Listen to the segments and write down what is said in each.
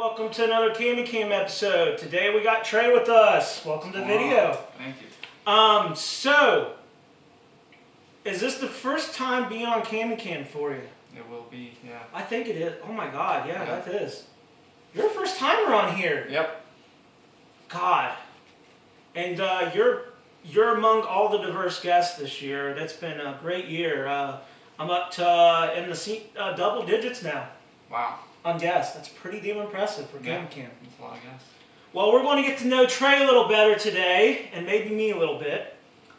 Welcome to another Cammy Cam episode. Today we got Trey with us. Welcome to the video. Thank you. So, is this the first time being on Cammy Cam for you? It will be, yeah. I think it is. Oh my God, yeah, that is. You're a first timer on here. Yep. God. And you're among all the diverse guests this year. That's been a great year. I'm up to in the double digits now. Wow. On guests. That's pretty damn impressive for Cammy Cam. That's a lot of guests. Well, we're going to get to know Trey a little better today, and maybe me a little bit.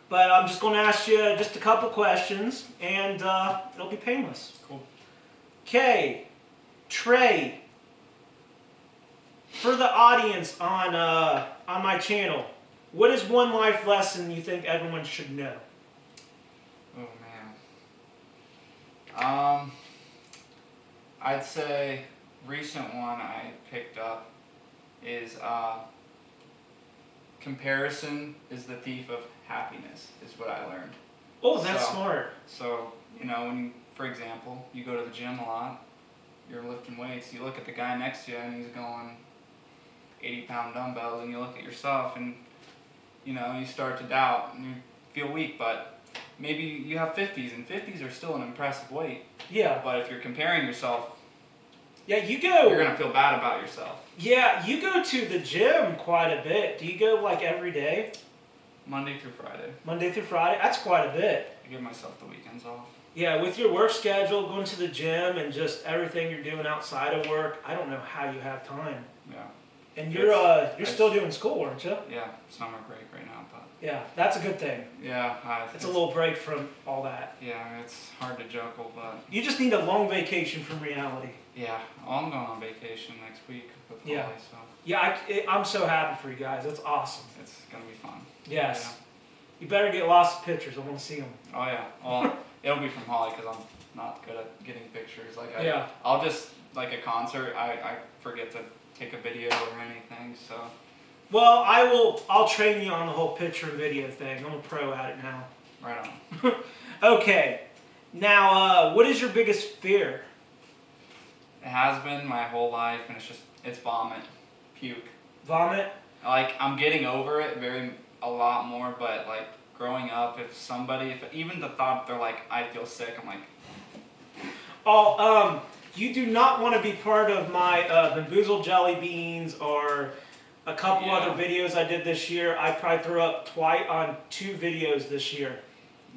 But I'm just going to ask you just a couple questions, and it'll be painless. Cool. Okay, Trey. For the audience on my channel, what is one life lesson you think everyone should know? Oh man. I'd say recent one I picked up is comparison is the thief of happiness, is what I learned. Oh, that's smart. So, you know, when, for example, you go to the gym a lot, you're lifting weights, you look at the guy next to you and he's going 80-pound dumbbells, and you look at yourself and, you know, you start to doubt and you feel weak, but maybe you have 50s, and 50s are still an impressive weight. Yeah. But if you're comparing yourself, you're going to feel bad about yourself. Yeah, you go to the gym quite a bit. Do you go like every day? Monday through Friday. Monday through Friday? That's quite a bit. I give myself the weekends off. Yeah, with your work schedule, going to the gym, and just everything you're doing outside of work, I don't know how you have time. Yeah. And you're still doing school, aren't you? Yeah, summer break right now, but. Yeah, that's a good thing. Yeah, it's a little break from all that. Yeah, it's hard to juggle, but. You just need a long vacation from reality. Yeah, I'm going on vacation next week with Holly, so. Yeah, I'm so happy for you guys. That's awesome. It's gonna be fun. Yes. Yeah. You better get lots of pictures. I want to see them. Oh yeah. Well, it'll be from Holly because I'm not good at getting pictures. Like I'll just like a concert. I forget to take a video or anything. So. Well, I'll train you on the whole picture and video thing. I'm a pro at it now. Right on. Okay. Now, what is your biggest fear? It has been my whole life, and it's vomit, puke. Vomit? Like, I'm getting over it a lot more, but like growing up, if even the thought they're like, I feel sick, I'm like. Oh, you do not want to be part of my bamboozled jelly beans or a couple other videos I did this year. I probably threw up twice on 2 videos this year.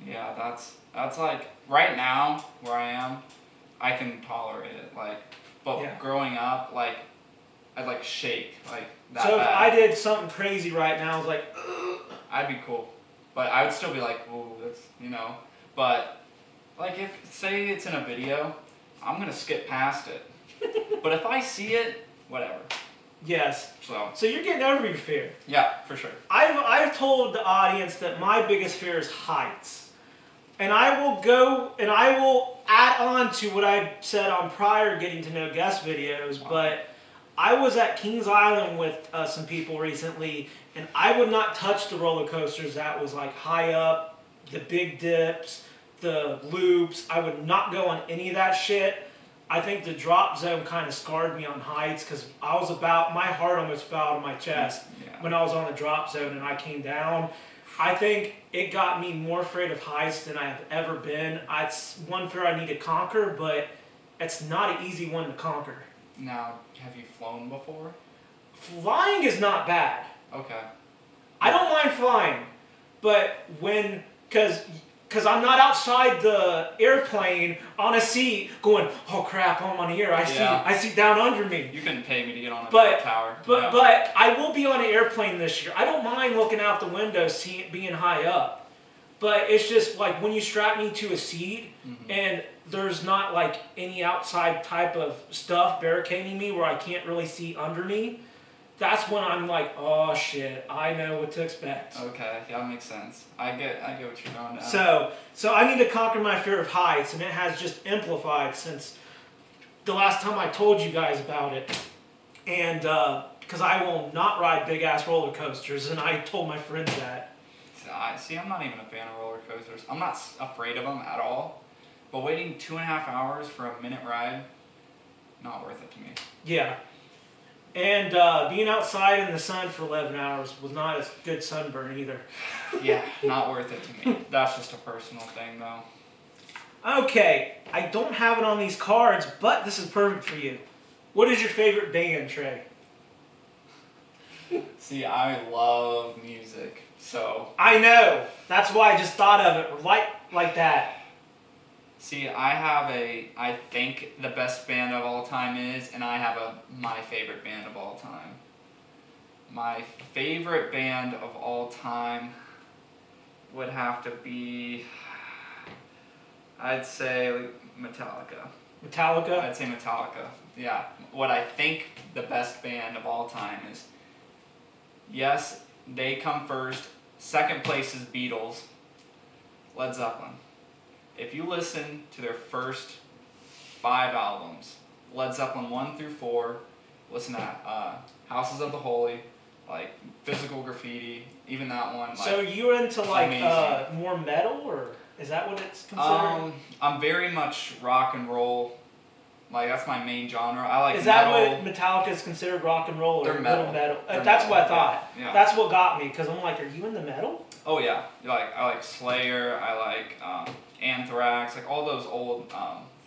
Yeah, that's like, right now, where I am, I can tolerate it, like, but growing up, like, I'd like shake, like, that So bad. If I did something crazy right now, I was like, ugh. I'd be cool, but I would still be like, ooh, that's, you know, but, like, say it's in a video, I'm gonna skip past it, but if I see it, whatever. Yes. So you're getting over your fear. Yeah, for sure. I've told the audience that my biggest fear is heights. And I will add on to what I said on prior getting to know guest videos, but I was at Kings Island with some people recently, and I would not touch the roller coasters that was like high up, the big dips, the loops. I would not go on any of that shit. I think the drop zone kind of scarred me on heights because my heart almost fell out of my chest when I was on the drop zone and I came down. I think it got me more afraid of heights than I have ever been. It's one fear I need to conquer, but it's not an easy one to conquer. Now, have you flown before? Flying is not bad. Okay. I don't mind flying, but because I'm not outside the airplane on a seat going, oh crap, I'm on the air. I see down under me. You couldn't pay me to get on a tower. But I will be on an airplane this year. I don't mind looking out the window, seeing it being high up. But it's just like when you strap me to a seat and there's not like any outside type of stuff barricading me where I can't really see under me. That's when I'm like, oh shit, I know what to expect. Okay, yeah, that makes sense. I get what you're going down. So I need to conquer my fear of heights, and it has just amplified since the last time I told you guys about it. And because I will not ride big ass roller coasters, and I told my friends that. See, I'm not even a fan of roller coasters. I'm not afraid of them at all. But waiting 2.5 hours for a minute ride, not worth it to me. Yeah. And being outside in the sun for 11 hours was not a good sunburn either. Yeah, not worth it to me. That's just a personal thing, though. Okay, I don't have it on these cards, but this is perfect for you. What is your favorite band, Trey? See, I love music, so... I know. That's why I just thought of it like that. See, I think the best band of all time is, and I have my favorite band of all time. My favorite band of all time would have to be, I'd say Metallica. Metallica? I'd say Metallica, yeah. What I think the best band of all time is, yes, they come first. Second place is Beatles, Led Zeppelin. If you listen to their first 5 albums, Led Zeppelin 1 through 4, listen to Houses of the Holy, like Physical Graffiti, even that one. Like, so you're into like more metal, or is that what it's considered? I'm very much rock and roll. Like that's my main genre. I like. Is that metal. what Metallica is considered, rock and roll, or They're metal? metal? They're That's metal. what I thought. Yeah. That's what got me, because I'm like, are you into metal? Oh yeah, I like Slayer. I like Anthrax. Like all those old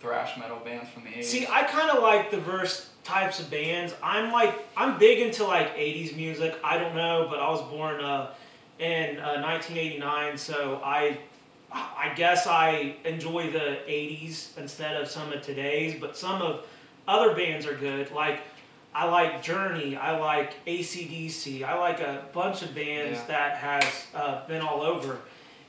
thrash metal bands from the 80s. See, I kind of like diverse types of bands. I'm big into like 80s music. I don't know, but I was born in 1989, so I guess I enjoy the 80s instead of some of today's, but some of other bands are good. Like, I like Journey, I like AC/DC, I like a bunch of bands that has been all over.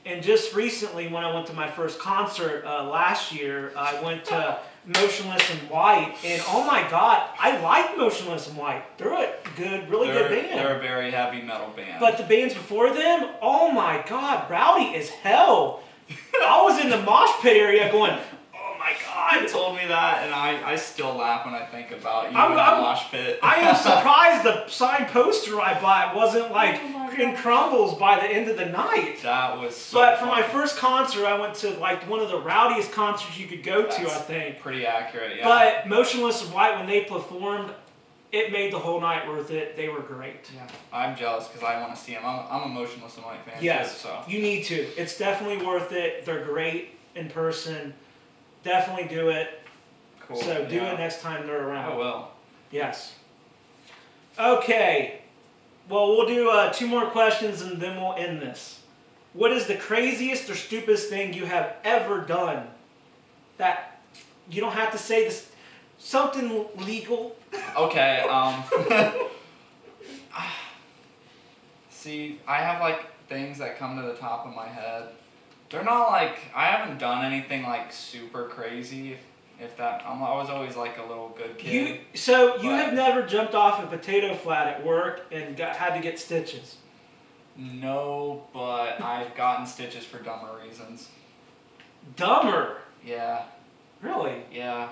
And just recently, when I went to my first concert last year, I went to Motionless in White, and oh my God, I like Motionless in White. They're a really good band. They're a very heavy metal band. But the bands before them, oh my God, rowdy as hell. I was in the mosh pit area going, oh my God. You told me that, and I still laugh when I think about you in the mosh pit. I am surprised the signed poster I bought wasn't like in crumbles by the end of the night. That was so But for funny. my first concert, I went to like one of the rowdiest concerts you could go to, I think. Pretty accurate, yeah. But Motionless in White, when they performed, it made the whole night worth it. They were great. Yeah, I'm jealous because I want to see them. I'm a Motionless in White fan yes, too, so. you need to. It's definitely worth it. They're great in person. Definitely do it. Cool. So do it next time they're around. I will. Yes. Okay. Well, we'll do 2 more questions and then we'll end this. What is the craziest or stupidest thing you have ever done? That you don't have to say this. Something legal. Okay. See, I have like things that come to the top of my head. They're not like I haven't done anything like super crazy. If that, I was always like a little good kid. You have never jumped off a potato flat at work and had to get stitches? No, but I've gotten stitches for dumber reasons. Dumber? Yeah. Really? Yeah.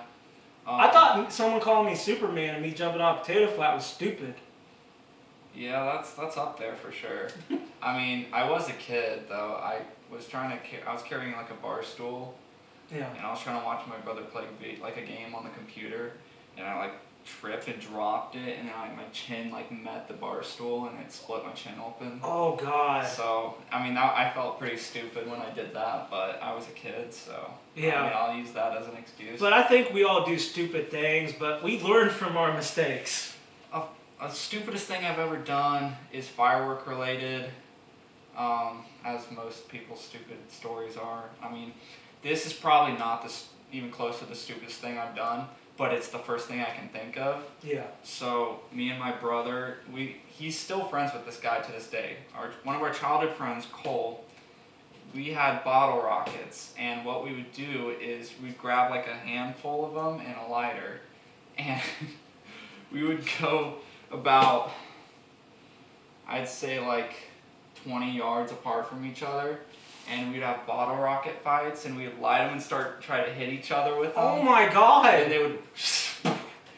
I thought someone calling me Superman and me jumping off a potato flat was stupid. Yeah, that's up there for sure. I mean, I was a kid though. I was carrying like a bar stool. Yeah. And I was trying to watch my brother play like a game on the computer, and I like tripped and dropped it, and then my chin like met the bar stool, and it split my chin open. Oh God. So I mean, I felt pretty stupid when I did that, but I was a kid, so yeah. I mean, I'll use that as an excuse. But I think we all do stupid things, but we learn from our mistakes. The stupidest thing I've ever done is firework related, as most people's stupid stories are. I mean, this is probably not even close to the stupidest thing I've done, but it's the first thing I can think of. Yeah. So me and my brother, he's still friends with this guy to this day. One of our childhood friends, Cole, we had bottle rockets, and what we would do is we'd grab like a handful of them and a lighter, and we would go about, I'd say like 20 yards apart from each other, and we'd have bottle rocket fights, and we'd light them and try to hit each other with them. Oh my God! And they would.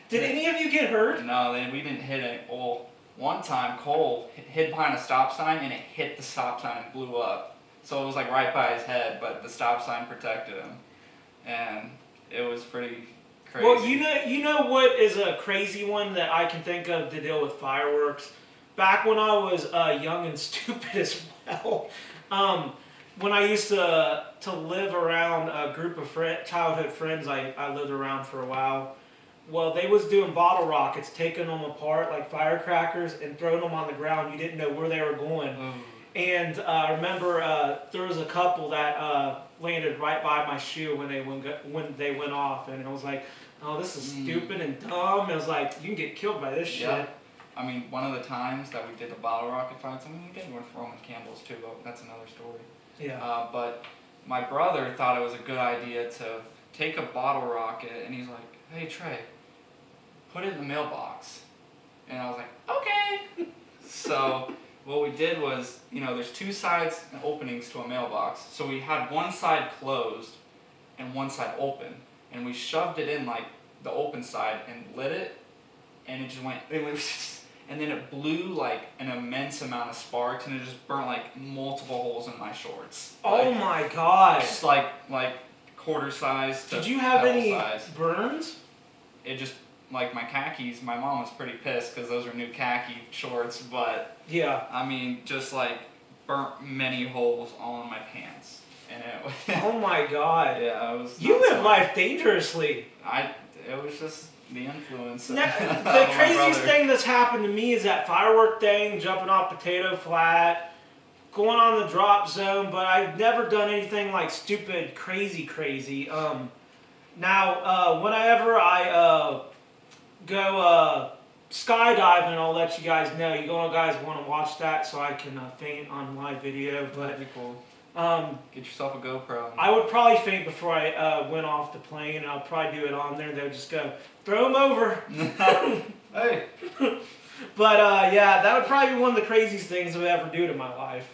Did any of you get hurt? No, we didn't hit it. Well, one time Cole hid behind a stop sign, and it hit the stop sign and blew up. So it was like right by his head, but the stop sign protected him, and it was pretty crazy. Well, you know what is a crazy one that I can think of to deal with fireworks? Back when I was young and stupid as well, when I used to live around a group of childhood friends I lived around for a while. Well, they was doing bottle rockets, taking them apart like firecrackers and throwing them on the ground. You didn't know where they were going. And I remember there was a couple that landed right by my shoe when they went off, and I was like, "Oh, this is stupid and dumb." And I was like, "You can get killed by this shit." I mean, one of the times that we did the bottle rocket fights, I mean, we did with Roman Campbell's too, but that's another story. Yeah. But my brother thought it was a good idea to take a bottle rocket, and he's like, "Hey, Trey, put it in the mailbox." And I was like, "Okay." So what we did was, there's two sides and openings to a mailbox. So we had one side closed and one side open. And we shoved it in like the open side and lit it. And it went and then it blew like an immense amount of sparks, and it just burnt like multiple holes in my shorts. Oh my god. Just like quarter size to Did you have any size. burns? It just, like my khakis, my mom was pretty pissed because those were new khaki shorts, but yeah, I mean, just like burnt many holes all in my pants, and it was. Oh my god. Yeah, it was. You live life dangerously. It was just the influence. The craziest thing that's happened to me is that firework thing, jumping off Potato Flat, going on the drop zone, but I've never done anything like stupid, crazy. Now, whenever I go skydiving, I'll let you guys know. You guys want to watch that so I can faint on live video. But that'd be cool. Get yourself a GoPro. I would probably faint before I went off the plane, and I'll probably do it on there. They would just go, "Throw him over." Hey. But yeah, that would probably be one of the craziest things I would ever do to my life.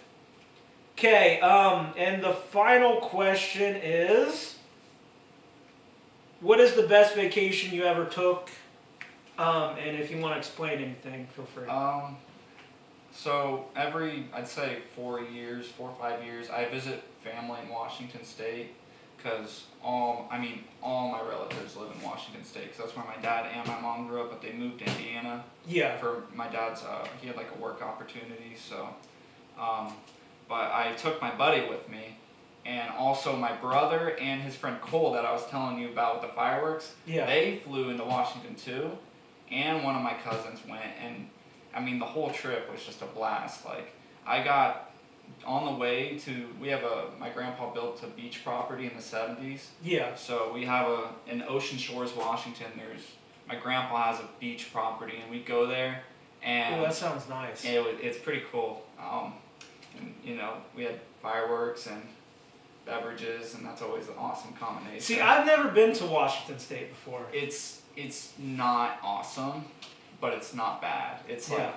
Okay, and the final question is, what is the best vacation you ever took? And if you want to explain anything, feel free. So I'd say 4 or 5 years, I visit family in Washington State, because all my relatives live in Washington State, because that's where my dad and my mom grew up, but they moved to Indiana. Yeah. For my dad's, he had like a work opportunity, so, but I took my buddy with me, and also my brother and his friend Cole that I was telling you about with the fireworks. Yeah. They flew into Washington too, and one of my cousins went, and I mean, the whole trip was just a blast. Like, I got on the way to, my grandpa built a beach property in the 70s. Yeah. So we have in Ocean Shores, Washington, my grandpa has a beach property, and we go there, and oh, that sounds nice. It's pretty cool. And, we had fireworks and beverages, and that's always an awesome combination. See, I've never been to Washington State before. It's not awesome, but it's not bad. It's like,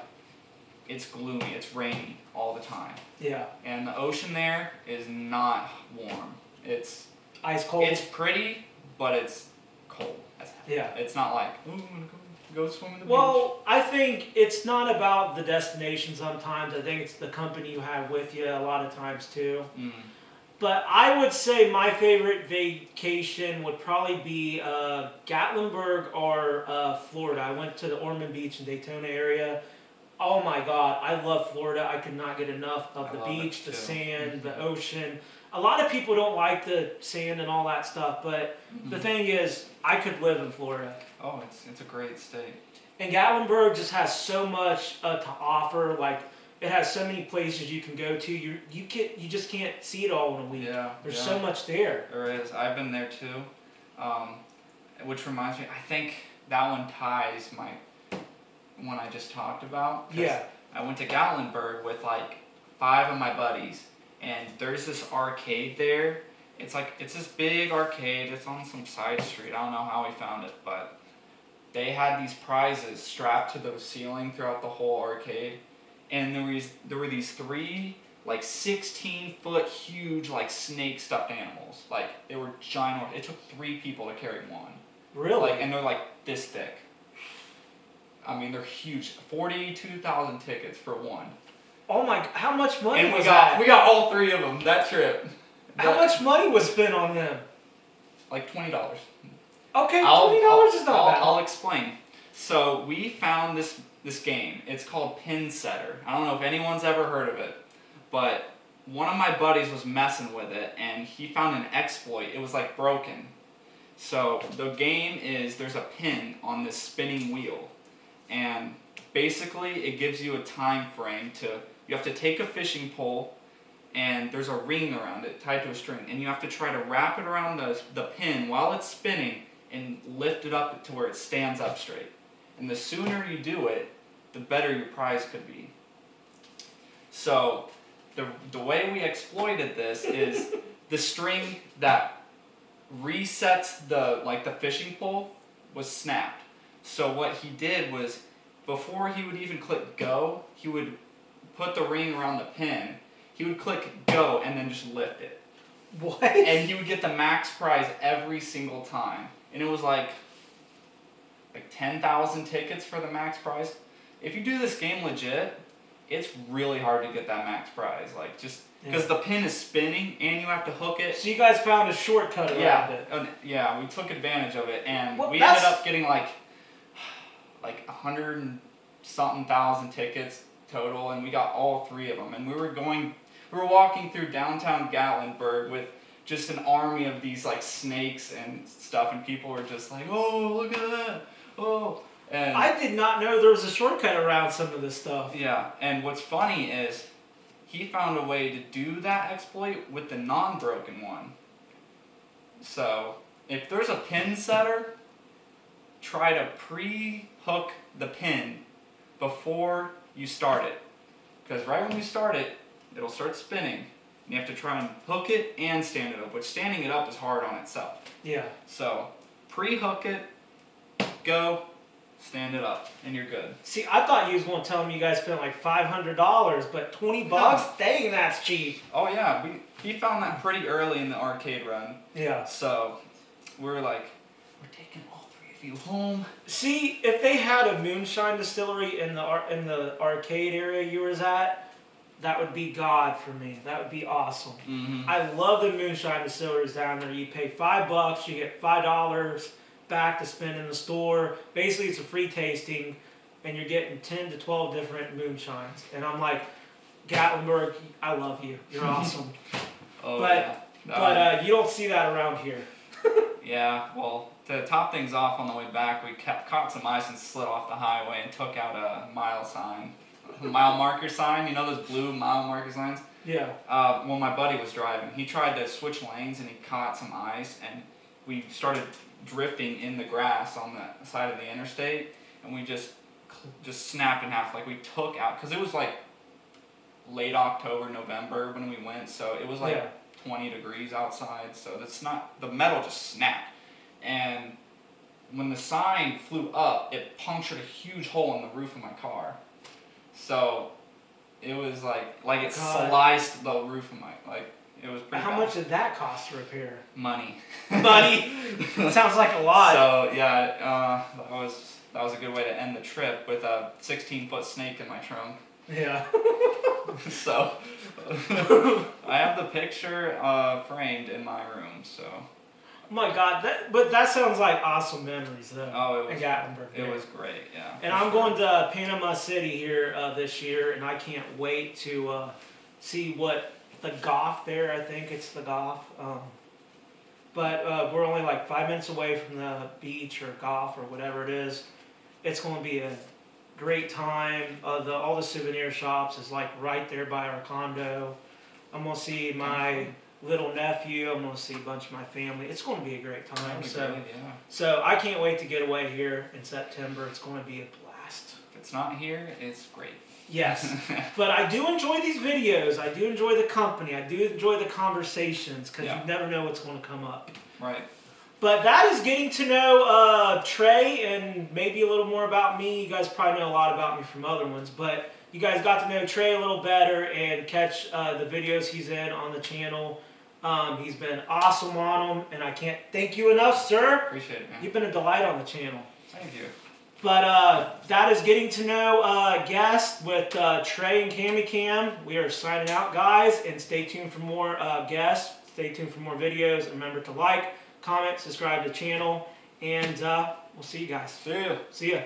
it's gloomy, it's rainy all the time. Yeah. And the ocean there is not warm. It's ice cold. It's pretty, but it's cold. Yeah. It's not like, oh, I'm gonna go swim in the beach. Well, I think it's not about the destination sometimes. I think it's the company you have with you a lot of times too. Mm. But I would say my favorite vacation would probably be Gatlinburg or Florida. I went to the Ormond Beach and Daytona area. Oh my God, I love Florida. I could not get enough of the beach, the sand, the ocean. A lot of people don't like the sand and all that stuff, but the thing is, I could live in Florida. Oh, it's a great state. And Gatlinburg just has so much to offer. Like, it has so many places you can go to. You just can't see it all in a week. Yeah. There's so much there. There is. I've been there too. Which reminds me, I think that one ties my one I just talked about. Yeah. I went to Gatlinburg with like 5 of my buddies, and there's this arcade there. It's this big arcade. It's on some side street. I don't know how we found it, but they had these prizes strapped to the ceiling throughout the whole arcade. And there were these 3 like 16-foot huge like snake stuffed animals. Like, they were giant. It took 3 people to carry one. Really? And they're like this thick. I mean, they're huge. 42,000 tickets for one. Oh my! How much money and was that? We got all 3 of them that trip. How much money was spent on them? Like $20. Okay, $20 is not bad. I'll explain. So we found this game. It's called Pin Setter. I don't know if anyone's ever heard of it, but one of my buddies was messing with it, and he found an exploit. It was like broken. So the game is, there's a pin on this spinning wheel, and basically it gives you a time frame you have to take a fishing pole, and there's a ring around it tied to a string, and you have to try to wrap it around the pin while it's spinning and lift it up to where it stands up straight. And the sooner you do it, the better your prize could be. So the way we exploited this is the string that resets the fishing pole was snapped. So what he did was, before he would even click go, he would put the ring around the pin. He would click go and then just lift it. What? And he would get the max prize every single time. And it was like 10,000 tickets for the max prize. If you do this game legit, it's really hard to get that max prize. Like, just because the pin is spinning and you have to hook it. So you guys found a shortcut around it. Yeah, we took advantage of it, and we ended up getting like 100 and something thousand tickets total, and we got all 3 of them. And we were walking through downtown Gatlinburg with just an army of these like snakes and stuff, and people were just like, "Oh, look at that! Oh!" And I did not know there was a shortcut around some of this stuff. Yeah, and what's funny is he found a way to do that exploit with the non-broken one. So if there's a pin setter, try to pre-hook the pin before you start it, because right when you start it, it'll start spinning. You have to try and hook it and stand it up, which standing it up is hard on itself. Yeah. So pre-hook it, go, stand it up, and you're good. See, I thought you was going to tell me you guys spent like $500, but $20? Dang, that's cheap. Oh yeah, he found that pretty early in the arcade run. Yeah. So we're like, we're taking all 3 of you home. See, if they had a moonshine distillery in the arcade area you was at, that would be God for me. That would be awesome. Mm-hmm. I love the moonshine distilleries down there. You pay $5, you get $5 back to spend in the store. Basically, it's a free tasting, and you're getting 10 to 12 different moonshines. And I'm like, Gatlinburg, I love you. You're awesome. But you don't see that around here. Yeah, well, to top things off on the way back, we caught some ice and slid off the highway and took out a mile marker sign. You know those blue mile marker signs? Yeah. When my buddy was driving, he tried to switch lanes and he caught some ice, and we started drifting in the grass on the side of the interstate, and we just snapped in half. Like, we took out, because it was like late October, November when we went, so it was like 20 degrees outside, so the metal just snapped. And when the sign flew up, it punctured a huge hole in the roof of my car. So it was like it sliced the roof of my, it was pretty How bad. much did that cost to repair? Money. Money? Sounds like a lot. So yeah, that was a good way to end the trip, with a 16-foot snake in my trunk. Yeah. So I have the picture framed in my room. So. Oh my God, that sounds like awesome memories though. Oh, it was. Gatlinburg. It was great, yeah. And I'm going to Panama City here this year, and I can't wait to see what the Goff there. I think it's the Goff. But we're only like 5 minutes away from the beach or Goff or whatever it is. It's going to be a great time. All the souvenir shops is like right there by our condo. I'm going to see my little nephew. I'm going to see a bunch of my family. It's going to be a great time. So I can't wait to get away here in September. It's going to be a blast. If it's not here, it's great. Yes, but I do enjoy these videos. I do enjoy the company. I do enjoy the conversations, because you never know what's going to come up. Right. But that is getting to know Trey and maybe a little more about me. You guys probably know a lot about me from other ones, but you guys got to know Trey a little better and catch the videos he's in on the channel. He's been awesome on them, and I can't thank you enough, sir. Appreciate it, man. You've been a delight on the channel. Thank you. But that is getting to know guests with Trey and Cammy Cam. We are signing out, guys, and stay tuned for more guests. Stay tuned for more videos. And remember to like, comment, subscribe to the channel, And we'll see you guys. See ya. See ya.